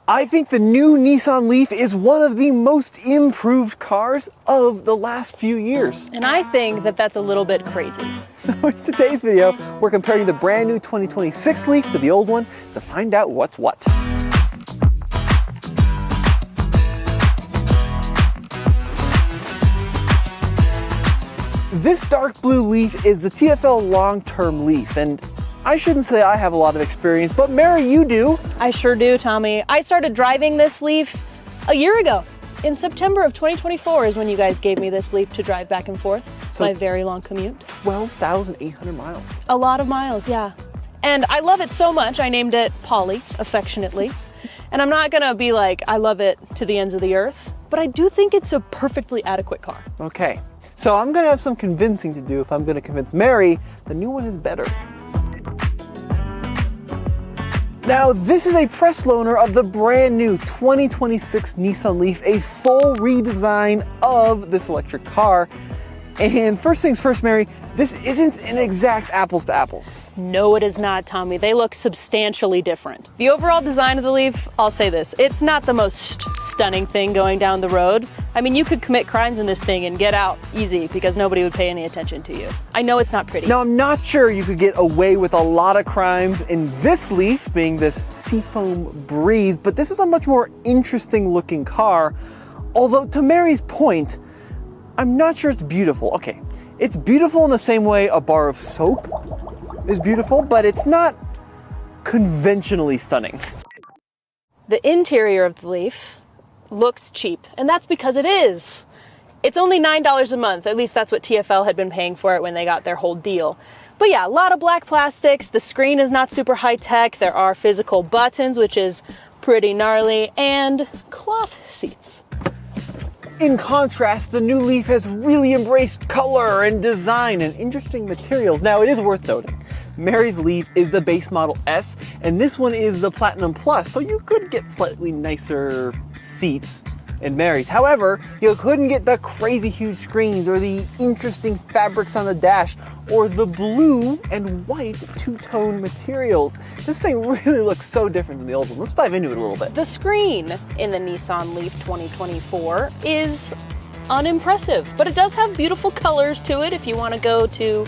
I think the new Nissan Leaf is one of the most improved cars of the last few years. And I think that that's a little bit crazy. So in today's video, we're comparing the brand new 2026 Leaf to the old one to find out what's what. This dark blue Leaf is the TFL long-term Leaf, and I shouldn't say I have a lot of experience, but Mary, you do. I sure do, Tommy. I started driving this Leaf a year ago. In September of 2024 is when you guys gave me this Leaf to drive back and forth. So my very long commute. 12,800 miles. A lot of miles, yeah. And I love it so much, I named it Polly, affectionately. And I'm not gonna be like, I love it to the ends of the earth, but I do think it's a perfectly adequate car. Okay, so I'm gonna have some convincing to do if I'm gonna convince Mary the new one is better. Now, this is a press loaner of the brand new 2026 Nissan Leaf, a full redesign of this electric car. And first things first, Mary, this isn't an exact apples to apples. No, it is not, Tommy. They look substantially different. The overall design of the Leaf, I'll say this, it's not the most stunning thing going down the road. I mean, you could commit crimes in this thing and get out easy because nobody would pay any attention to you. I know it's not pretty. Now, I'm not sure you could get away with a lot of crimes in this Leaf, being this Seafoam Breeze, but this is a much more interesting looking car. Although, to Mary's point, I'm not sure it's beautiful. Okay, it's beautiful in the same way a bar of soap is beautiful, but it's not conventionally stunning. The interior of the Leaf looks cheap, and that's because it is. It's only $9 a month, at least that's what TFL had been paying for it when they got their whole deal. But yeah, a lot of black plastics, the screen is not super high tech, there are physical buttons, which is pretty gnarly, and cloth seats. In contrast, the new Leaf has really embraced color and design and interesting materials. Now, it is worth noting, Mary's Leaf is the base model S, and this one is the Platinum Plus, so you could get slightly nicer seats in Mary's. However, you couldn't get the crazy huge screens or the interesting fabrics on the dash or the blue and white two-tone materials. This thing really looks so different than the old one. Let's dive into it a little bit. The screen in the Nissan Leaf 2024 is unimpressive, but it does have beautiful colors to it if you want to go to,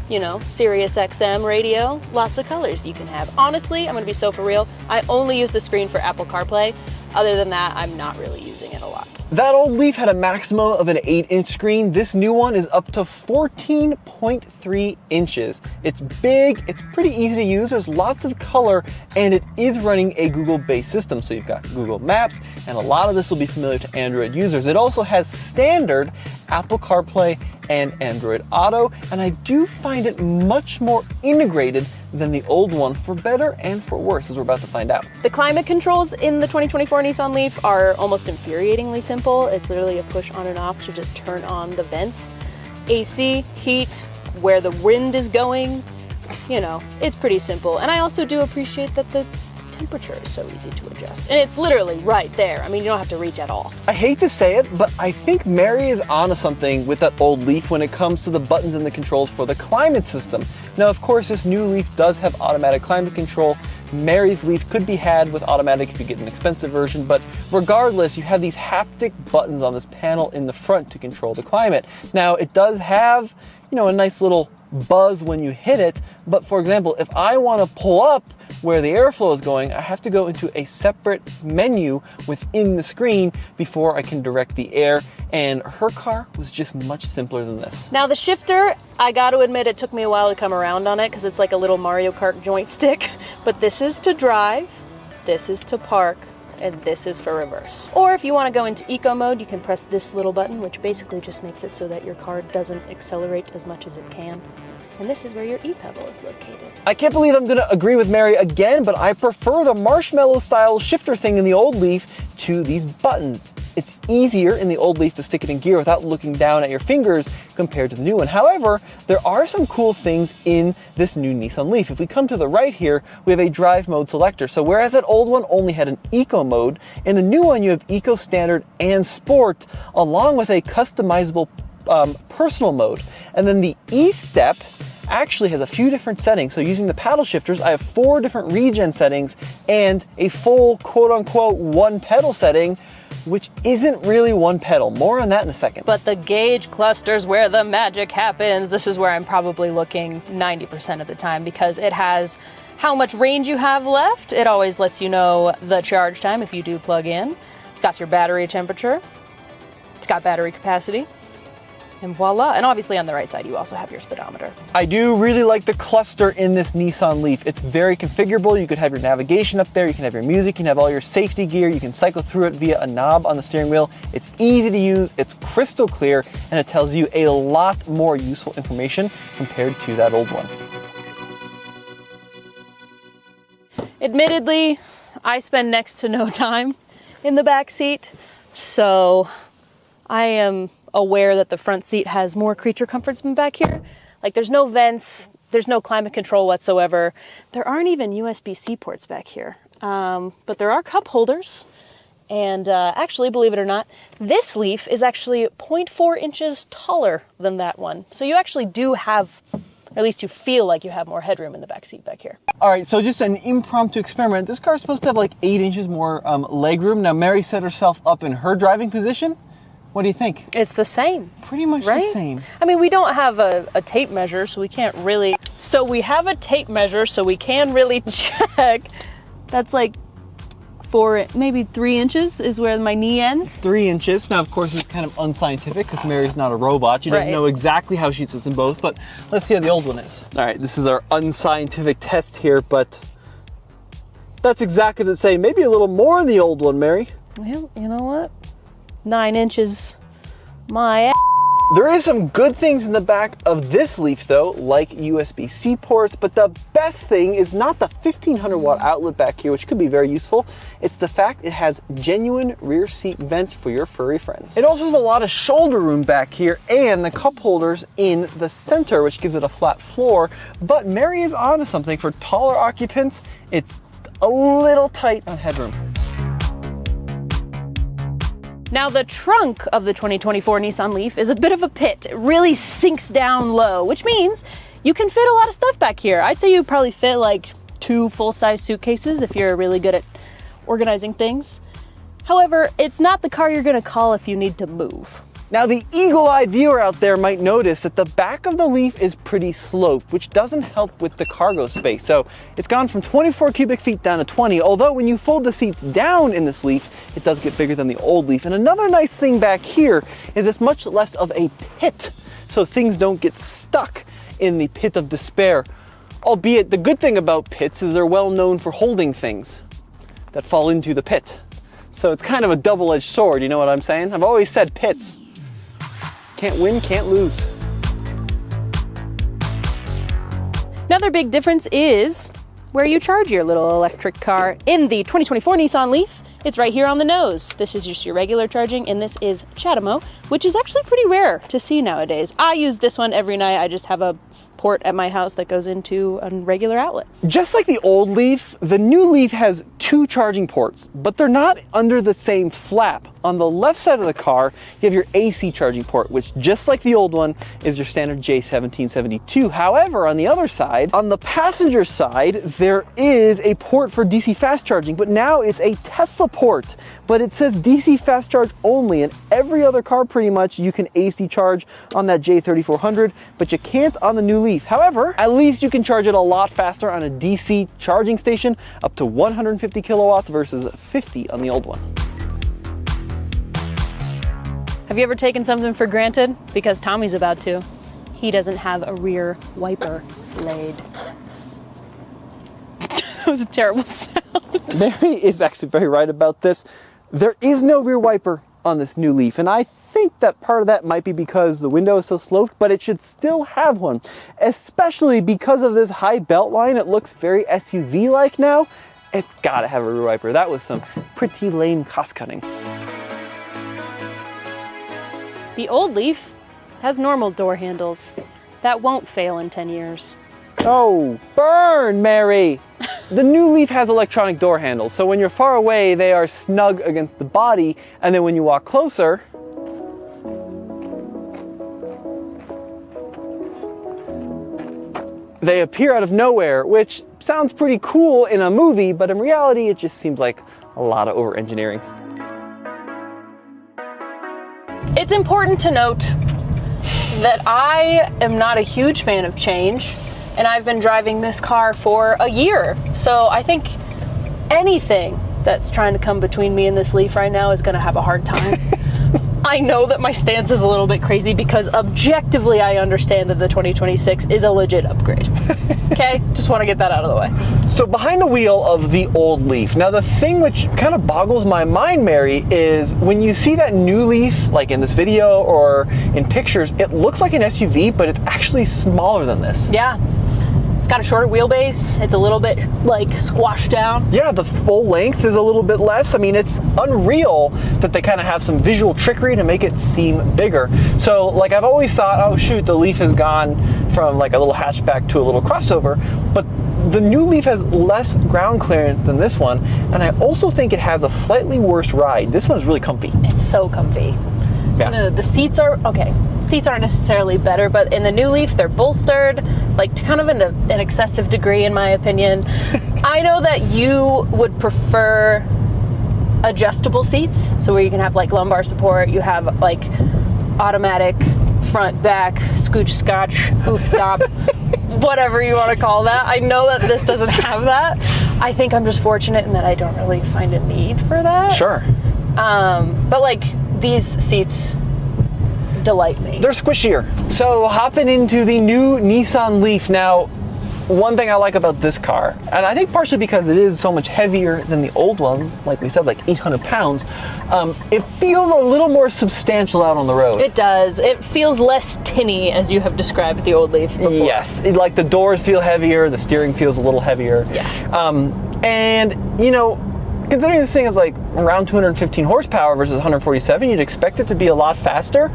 you know, Sirius XM radio. Lots of colors you can have. Honestly, I'm going to be so for real, I only use the screen for Apple CarPlay. Other than that, I'm not really using it a lot. That old Leaf had a maximum of an 8-inch screen. This new one is up to 14.3 inches. It's big, it's pretty easy to use, there's lots of color, and it is running a Google-based system. So you've got Google Maps, and a lot of this will be familiar to Android users. It also has standard Apple CarPlay and Android Auto, and I do find it much more integrated than the old one, for better and for worse, as we're about to find out. The climate controls in the 2024 Nissan Leaf are almost infuriatingly simple. It's literally a push on and off to just turn on the vents. AC, heat, where the wind is going, you know, it's pretty simple. And I also do appreciate that the temperature is so easy to adjust. And it's literally right there. I mean, you don't have to reach at all. I hate to say it, but I think Mary is onto something with that old Leaf when it comes to the buttons and the controls for the climate system. Now, of course, this new Leaf does have automatic climate control. Mary's Leaf could be had with automatic if you get an expensive version, but regardless, you have these haptic buttons on this panel in the front to control the climate. Now, it does have, you know, a nice little buzz when you hit it, but for example, if I want to pull up where the airflow is going, I have to go into a separate menu within the screen before I can direct the air, and her car was just much simpler than this. Now the shifter, I gotta admit it took me a while to come around on it because it's like a little Mario Kart joystick, but this is to drive, this is to park, and this is for reverse. Or if you want to go into eco mode, you can press this little button, which basically just makes it so that your car doesn't accelerate as much as it can. And this is where your e-pedal is located. I can't believe I'm gonna agree with Mary again, but I prefer the marshmallow style shifter thing in the old Leaf to these buttons. It's easier in the old Leaf to stick it in gear without looking down at your fingers compared to the new one. However, there are some cool things in this new Nissan Leaf. If we come to the right here, we have a drive mode selector. So whereas that old one only had an eco mode, in the new one you have eco, standard, and sport, along with a customizable personal mode. And then the E-step actually has a few different settings. So using the paddle shifters, I have 4 different regen settings and a full quote-unquote one pedal setting, which isn't really one pedal. More on that in a second. But the gauge cluster's where the magic happens. This is where I'm probably looking 90% of the time, because it has how much range you have left. It always lets you know the charge time if you do plug in. It's got your battery temperature. It's got battery capacity. And voila. And obviously on the right side, you also have your speedometer. I do really like the cluster in this Nissan Leaf. It's very configurable. You could have your navigation up there. You can have your music. You can have all your safety gear. You can cycle through it via a knob on the steering wheel. It's easy to use. It's crystal clear. And it tells you a lot more useful information compared to that old one. Admittedly, I spend next to no time in the back seat, so I am aware that the front seat has more creature comforts than back here. Like, there's no vents, there's no climate control whatsoever. There aren't even USB-C ports back here, but there are cup holders. And actually, believe it or not, this Leaf is actually 0.4 inches taller than that one. So you actually do have, or at least you feel like you have more headroom in the back seat back here. All right, so just an impromptu experiment. This car is supposed to have like 8 inches more legroom. Now, Mary set herself up in her driving position. What do you think? It's the same. Pretty much right? the same. I mean, we don't have a tape measure, so we can't really... So we have a tape measure, so we can really check. That's like 4, maybe 3 inches is where my knee ends. 3 inches. Now, of course, it's kind of unscientific because Mary's not a robot. She doesn't know exactly how she sits in both, but let's see how the old one is. All right, this is our unscientific test here, but that's exactly the same. Maybe a little more in the old one, Mary. Well, you know what? 9 inches, my ass. There is some good things in the back of this Leaf though, like USB-C ports, but the best thing is not the 1500 watt outlet back here, which could be very useful. It's the fact it has genuine rear seat vents for your furry friends. It also has a lot of shoulder room back here and the cup holders in the center, which gives it a flat floor. But Mary is onto something. For taller occupants, it's a little tight on headroom. Now, the trunk of the 2024 Nissan Leaf is a bit of a pit. It really sinks down low, which means you can fit a lot of stuff back here. I'd say you probably fit like 2 full-size suitcases if you're really good at organizing things. However, it's not the car you're gonna call if you need to move. Now, the eagle-eyed viewer out there might notice that the back of the Leaf is pretty sloped, which doesn't help with the cargo space. So it's gone from 24 cubic feet down to 20, although when you fold the seats down in this Leaf, it does get bigger than the old Leaf. And another nice thing back here is it's much less of a pit, so things don't get stuck in the pit of despair. Albeit, the good thing about pits is they're well known for holding things that fall into the pit. So it's kind of a double-edged sword, you know what I'm saying? I've always said pits. Can't win, can't lose. Another big difference is where you charge your little electric car. In the 2024 Nissan Leaf, it's right here on the nose. This is just your regular charging, and this is CHAdeMO, which is actually pretty rare to see nowadays. I use this one every night. I just have a port at my house that goes into a regular outlet. Just like the old Leaf, the new Leaf has 2 charging ports, but they're not under the same flap. On the left side of the car, you have your AC charging port, which just like the old one is your standard J1772. However, on the other side, on the passenger side, there is a port for DC fast charging, but now it's a Tesla port, but it says DC fast charge only. And every other car pretty much you can AC charge on that J3400, but you can't on the new Leaf. However, at least you can charge it a lot faster on a DC charging station, up to 150 kilowatts versus 50 on the old one. Have you ever taken something for granted? Because Tommy's about to. He doesn't have a rear wiper blade. That was a terrible sound. Mary is actually very right about this. There is no rear wiper on this new Leaf, and I think that part of that might be because the window is so sloped, but it should still have one, especially because of this high belt line. It looks very SUV-like now. It's gotta have a rear wiper. That was some pretty lame cost cutting. The old Leaf has normal door handles. That won't fail in 10 years. Oh, burn, Mary! The new Leaf has electronic door handles, so when you're far away, they are snug against the body, and then when you walk closer, they appear out of nowhere, which sounds pretty cool in a movie, but in reality, it just seems like a lot of over-engineering. It's important to note that I am not a huge fan of change, and I've been driving this car for a year. So I think anything that's trying to come between me and this Leaf right now is gonna have a hard time. I know that my stance is a little bit crazy because objectively I understand that the 2026 is a legit upgrade. Okay, just want to get that out of the way. So behind the wheel of the old Leaf, now the thing which kind of boggles my mind, Mary, is when you see that new Leaf, like in this video or in pictures, it looks like an SUV, but it's actually smaller than this. Yeah. It's got a shorter wheelbase. It's a little bit like squashed down. Yeah, the full length is a little bit less. I mean, it's unreal that they kind of have some visual trickery to make it seem bigger. So like I've always thought, oh shoot, the Leaf has gone from like a little hatchback to a little crossover, but the new Leaf has less ground clearance than this one, and I also think it has a slightly worse ride. This one's really comfy. It's so comfy. Yeah. The seats are, okay, seats aren't necessarily better, but in the new Leaf, they're bolstered, like to kind of an excessive degree, in my opinion. I know that you would prefer adjustable seats, so where you can have like lumbar support, you have like automatic front, back, scooch, scotch, hoop, top, whatever you want to call that. I know that this doesn't have that. I think I'm just fortunate in that I don't really find a need for that. Sure. But like these seats delight me. They're squishier. So hopping into the new Nissan Leaf. Now, one thing I like about this car, and I think partially because it is so much heavier than the old one, like we said, like 800 pounds, it feels a little more substantial out on the road. It does. It feels less tinny, as you have described the old Leaf before. Yes, like the doors feel heavier, the steering feels a little heavier. Yeah. And, you know, considering this thing is like around 215 horsepower versus 147, you'd expect it to be a lot faster.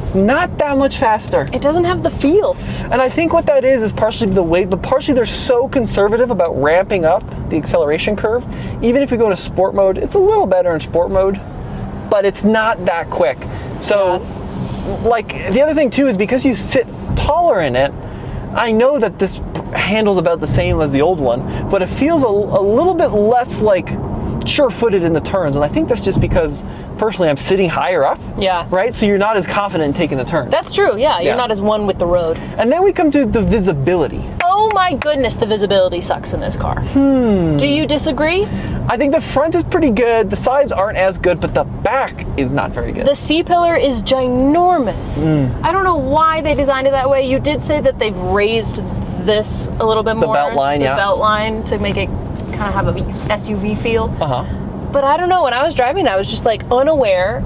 It's not that much faster. It doesn't have the feel. And I think what that is partially the weight, but partially they're so conservative about ramping up the acceleration curve. Even if you go to sport mode, it's a little better in sport mode, but it's not that quick. So, like, the other thing too is because you sit taller in it, I know that this handles about the same as the old one, but it feels a little bit less like sure-footed in the turns, and I think that's just because personally I'm sitting higher up. Yeah. Right? So you're not as confident in taking the turns. That's true, yeah. You're not as one with the road. And then we come to the visibility. Oh my goodness, the visibility sucks in this car. Do you disagree? I think the front is pretty good, the sides aren't as good, but the back is not very good. The C-pillar is ginormous. I don't know why they designed it that way. You did say that they've raised this a little bit more. The belt line, the belt line to make it kind of have a SUV feel. But I don't know, when I was driving, I was just like unaware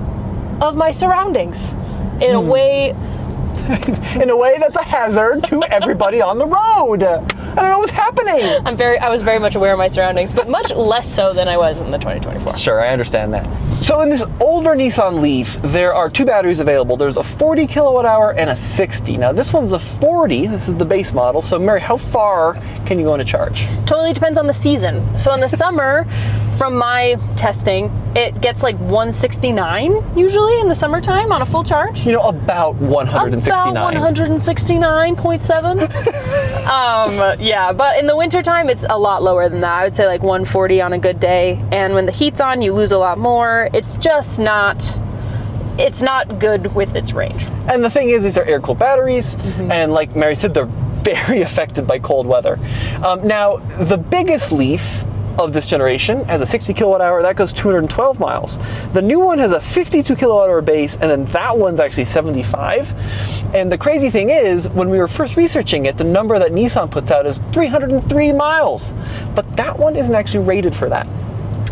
of my surroundings in a way. In a way that's a hazard to everybody on the road. I don't know what's happening. I was very much aware of my surroundings, but much less so than I was in the 2024. Sure, I understand that. So in this older Nissan Leaf, there are two batteries available. There's a 40 kilowatt hour and a 60. Now this one's a 40, this is the base model. So Mary, how far can you go on a charge? Totally depends on the season. So in the summer, from my testing, it gets like 169 usually in the summertime on a full charge. You know, about 169. About 169.7. Yeah, but in the wintertime, it's a lot lower than that. I would say like 140 on a good day. And when the heat's on, you lose a lot more. It's just not, it's not good with its range. And the thing is, these are air-cooled batteries. And like Mary said, they're very affected by cold weather. Now, the biggest Leaf of this generation has a 60 kilowatt hour, that goes 212 miles. The new one has a 52 kilowatt hour base, and then that one's actually 75. And the crazy thing is, when we were first researching it, the number that Nissan puts out is 303 miles. But that one isn't actually rated for that.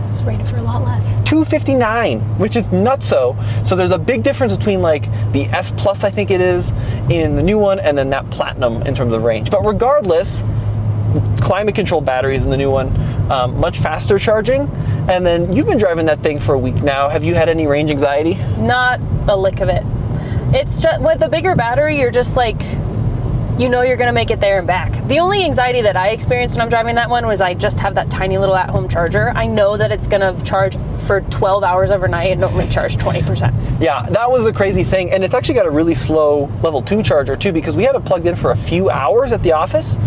It's rated for a lot less. 259, which is nutso. So there's a big difference between like the S Plus, I think it is, in the new one, and then that Platinum in terms of range. But regardless, climate control batteries in the new one, much faster charging. And then you've been driving that thing for a week now. Have you had any range anxiety? Not a lick of it. It's just with the bigger battery, you're just like, you know you're gonna make it there and back. The only anxiety that I experienced when I'm driving that one was I just have that tiny little at-home charger. I know that it's gonna charge for 12 hours overnight and only charge 20%. Yeah, that was a crazy thing. And it's actually got a really slow level 2 charger too, because we had it plugged in for a few hours at the office.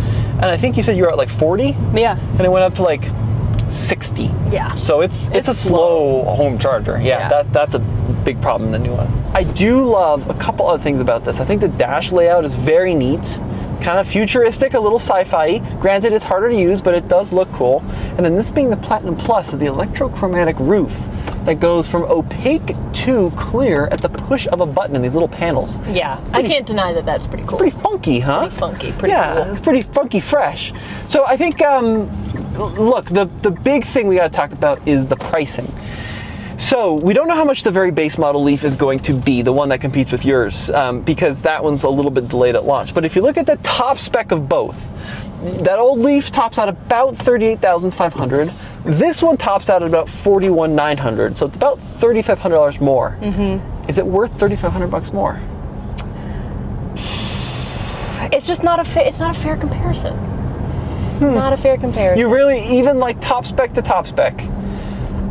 And I think you said you were at like 40? Yeah. And it went up to like 60. Yeah. So it's a slow home charger. Yeah, that's a big problem in the new one. I do love a couple other things about this. I think the dash layout is very neat. Kind of futuristic, a little sci-fi. Granted, it's harder to use, but it does look cool. And then this being the Platinum Plus is the electrochromatic roof that goes from opaque to clear at the push of a button in these little panels. Yeah, I can't deny that that's pretty cool. Pretty funky, huh? Pretty funky, pretty cool. Yeah, it's pretty funky fresh. So I think, look, the big thing we got to talk about is the pricing. So we don't know how much the very base model Leaf is going to be, the one that competes with yours, because that one's a little bit delayed at launch. But if you look at the top spec of both, that old Leaf tops out about $38,500. This one tops out at about $41,900. So it's about $3,500 more. Mm-hmm. Is it worth $3,500 more? It's just not a fair comparison. It's not a fair comparison. You really, even like top spec to top spec?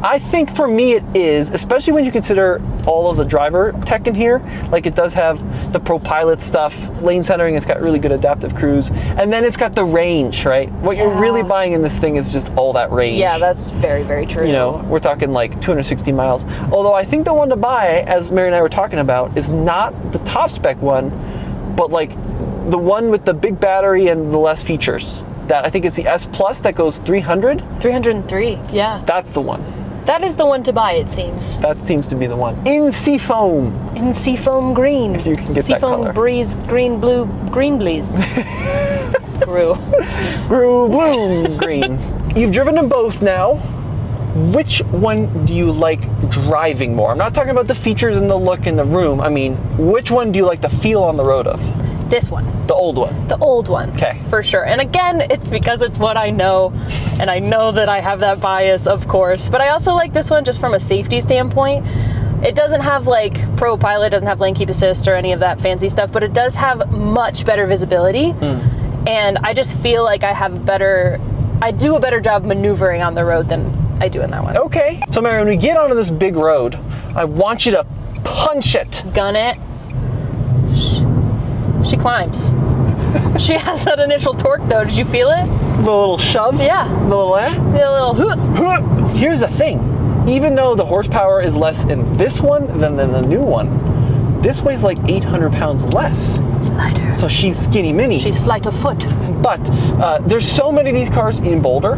I think for me it is, especially when you consider all of the driver tech in here. Like it does have the Pro Pilot stuff, lane centering, it's got really good adaptive cruise, and then it's got the range, right? What you're really buying in this thing is just all that range. Yeah, that's very, very true. You know, we're talking like 260 miles. Although I think the one to buy, as Mary and I were talking about, is not the top spec one, but like the one with the big battery and the less features. That I think is the S Plus that goes 300? 303, yeah. That's the one. That is the one to buy, it seems. That seems to be the one. In seafoam. In seafoam green. If you can get that color. Seafoam breeze, green, blue, green bleeze. Grew. Grew, blue, green. You've driven them both now. Which one do you like driving more? I'm not talking about the features and the look in the room. I mean, which one do you like the feel on the road of? This one. The old one. The old one. Okay. For sure. And again, it's because it's what I know, and I know that I have that bias, of course. But I also like this one just from a safety standpoint. It doesn't have like Pro Pilot, doesn't have lane keep assist or any of that fancy stuff, but it does have much better visibility. And I just feel like I do a better job maneuvering on the road than I do in that one. Okay. So Mary, when we get onto this big road, I want you to punch it. Gun it. She climbs. She has that initial torque though. Did you feel it? The little shove? Yeah. The little The little Here's the thing. Even though the horsepower is less in this one than in the new one, this weighs like 800 pounds less. It's lighter. So she's skinny mini. She's flight of foot. But there's so many of these cars in Boulder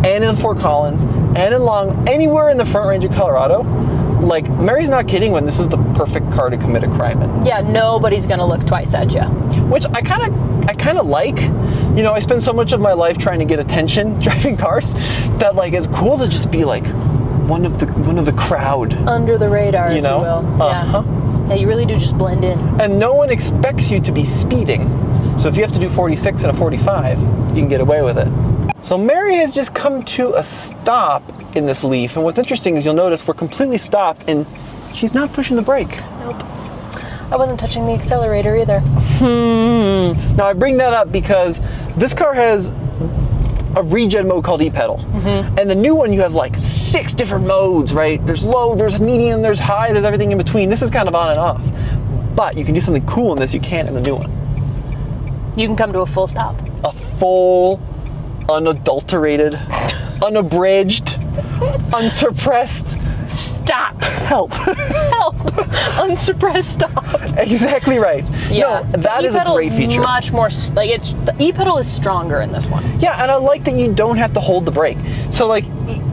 and in Fort Collins and in Long, anywhere in the Front Range of Colorado. Like, Mary's not kidding when this is the perfect car to commit a crime in. Yeah, nobody's gonna look twice at you. Which I kind of like. You know, I spend so much of my life trying to get attention driving cars that like it's cool to just be like one of the crowd. Under the radar, you know? if you will. Yeah, you really do just blend in. And no one expects you to be speeding. So if you have to do 46 and a 45, you can get away with it. So Mary has just come to a stop in this Leaf, and what's interesting is you'll notice we're completely stopped and she's not pushing the brake. Nope. I wasn't touching the accelerator either. Now I bring that up because this car has a regen mode called e-pedal. And the new one you have like 6 different modes, right? There's low, there's medium, there's high, there's everything in between. This is kind of on and off. But you can do something cool in this you can't in the new one. You can come to a full stop. A full, unadulterated, unabridged, unsuppressed Stop. help. Help. Unsuppressed stop. Exactly right. Yeah, no, that is a great feature. Much more like the e-pedal is stronger in this one. Yeah, and I like that you don't have to hold the brake. So like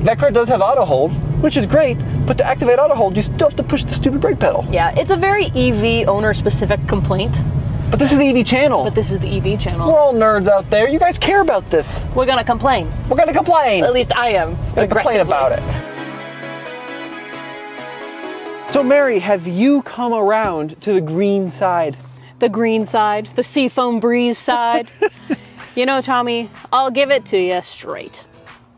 that car does have auto hold, which is great, but to activate auto hold, you still have to push the stupid brake pedal. Yeah, it's a very EV owner specific complaint. But this is the EV channel. But this is the EV channel. We're all nerds out there. You guys care about this. We're gonna complain. We're gonna complain. At least I am. We're gonna complain about it. So Mary, have you come around to the green side? The green side, the seafoam breeze side. You know, Tommy, I'll give it to you straight.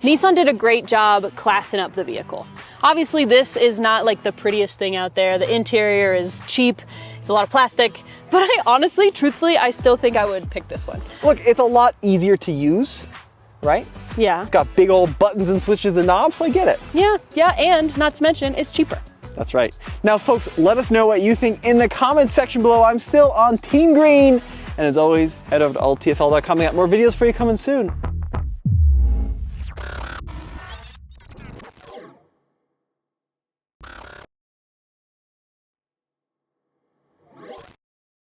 Nissan did a great job classing up the vehicle. Obviously, this is not like the prettiest thing out there. The interior is cheap. It's a lot of plastic. But I honestly, truthfully, I still think I would pick this one. Look, it's a lot easier to use, right? Yeah. It's got big old buttons and switches and knobs, so I get it. Yeah, and not to mention, it's cheaper. That's right. Now, folks, let us know what you think in the comments section below. I'm still on Team Green, And as always, head over to alltfl.com. We got more videos for you coming soon.